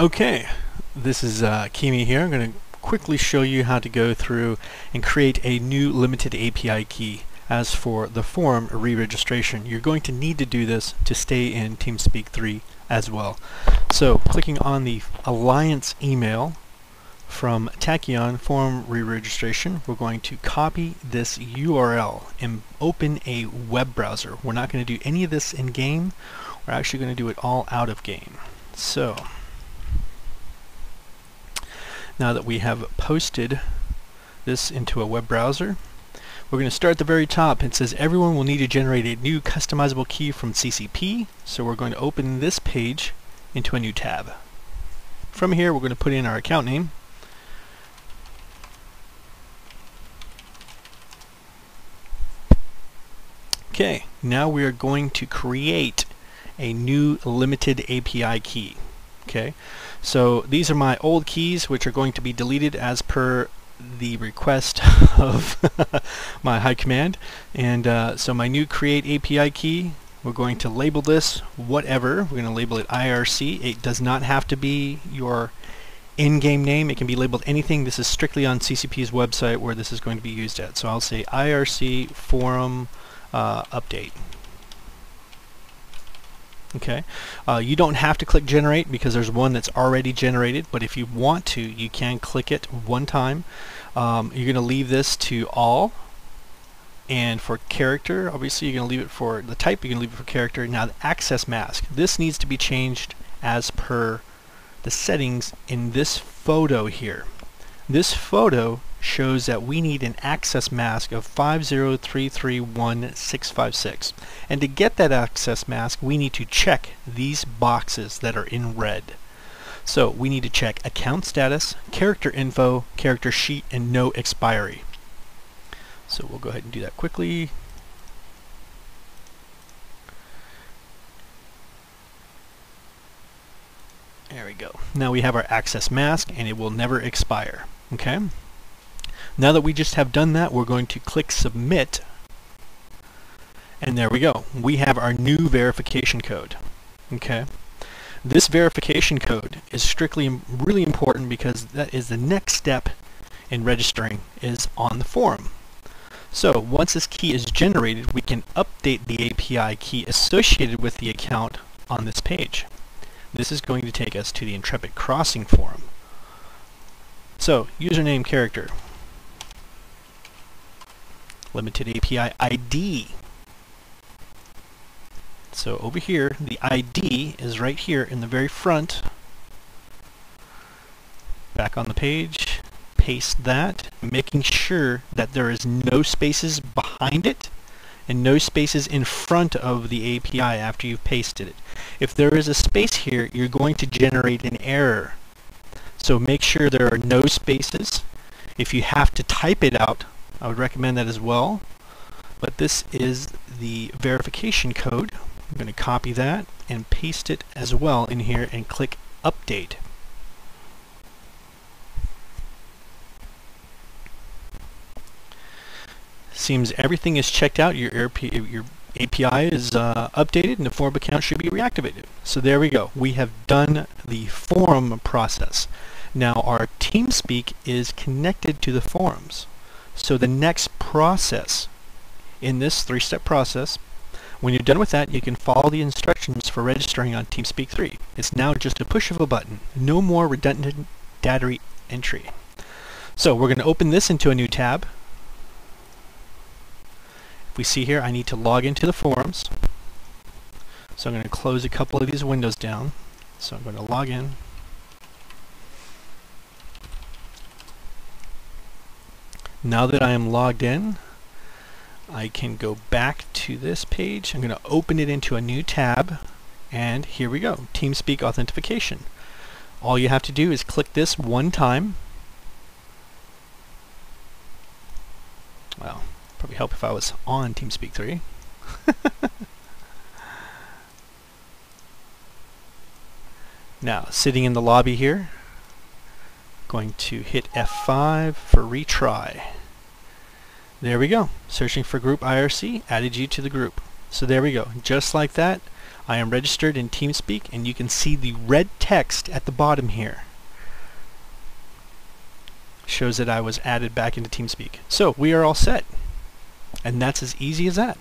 Okay, this is Kimi here. I'm going to quickly show you how to go through and create a new limited API key. As for the form re-registration, you're going to need to do this to stay in TeamSpeak 3 as well. So clicking on the Alliance email from Tachyon form re-registration, we're going to copy this URL and open a web browser. We're not going to do any of this in game. We're actually going to do it all out of game. So now that we have posted this into a web browser, we're going to start at the very top. It says everyone will need to generate a new customizable key from CCP. So we're going to open this page into a new tab. From here, we're going to put in our account name. Okay, now we are going to create a new limited API key. Okay, so these are my old keys, which are going to be deleted as per the request of my high command. And so my new create API key, we're going to label this whatever. We're going to label it IRC. It does not have to be your in-game name. It can be labeled anything. This is strictly on CCP's website where this is going to be used at. So I'll say IRC forum update. Okay, you don't have to click generate because there's one that's already generated, but if you want to, you can click it one time. You're going to leave this to all, and for character, obviously you're going to leave it for the type, you're going to leave it for character. Now the access mask, this needs to be changed as per the settings in this photo here. This photo shows that we need an access mask of 50331,656, and to get that access mask we need to check these boxes that are in red. So we need to check account status, character info, character sheet, and no expiry. So we'll go ahead and do that quickly. There we go. Now we have our access mask and it will never expire. Okay? Now that we just have done that, we're going to click submit, and there we go. We have our new verification code. Okay? This verification code is strictly really important because that is the next step in registering is on the forum. So once this key is generated, we can update the API key associated with the account on this page. This is going to take us to the Intrepid Crossing forum. So username character, limited API ID. So over here, the ID is right here in the very front. Back on the page, paste that, making sure that there is no spaces behind it and no spaces in front of the API after you've pasted it. If there is a space here, you're going to generate an error. So make sure there are no spaces. If you have to type it out, I would recommend that as well. But this is the verification code. I'm going to copy that and paste it as well in here and click update. Seems everything is checked out. Your API is updated and the forum account should be reactivated. So there we go. We have done the forum process. Now our TeamSpeak is connected to the forums. So the next process in this three-step process, when you're done with that, you can follow the instructions for registering on TeamSpeak 3. It's now just a push of a button. No more redundant data entry. So we're going to open this into a new tab. If we see here, I need to log into the forums. So I'm going to close a couple of these windows down. So I'm going to log in. Now that I am logged in, I can go back to this page. I'm going to open it into a new tab, and here we go, TeamSpeak authentication. All you have to do is click this one time. Well, probably help if I was on TeamSpeak 3. Now, sitting in the lobby here, going to hit F5 for retry. There we go. Searching for group IRC added you to the group. So there we go. Just like that, I am registered in TeamSpeak, and you can see the red text at the bottom here. Shows that I was added back into TeamSpeak. So we are all set. And that's as easy as that.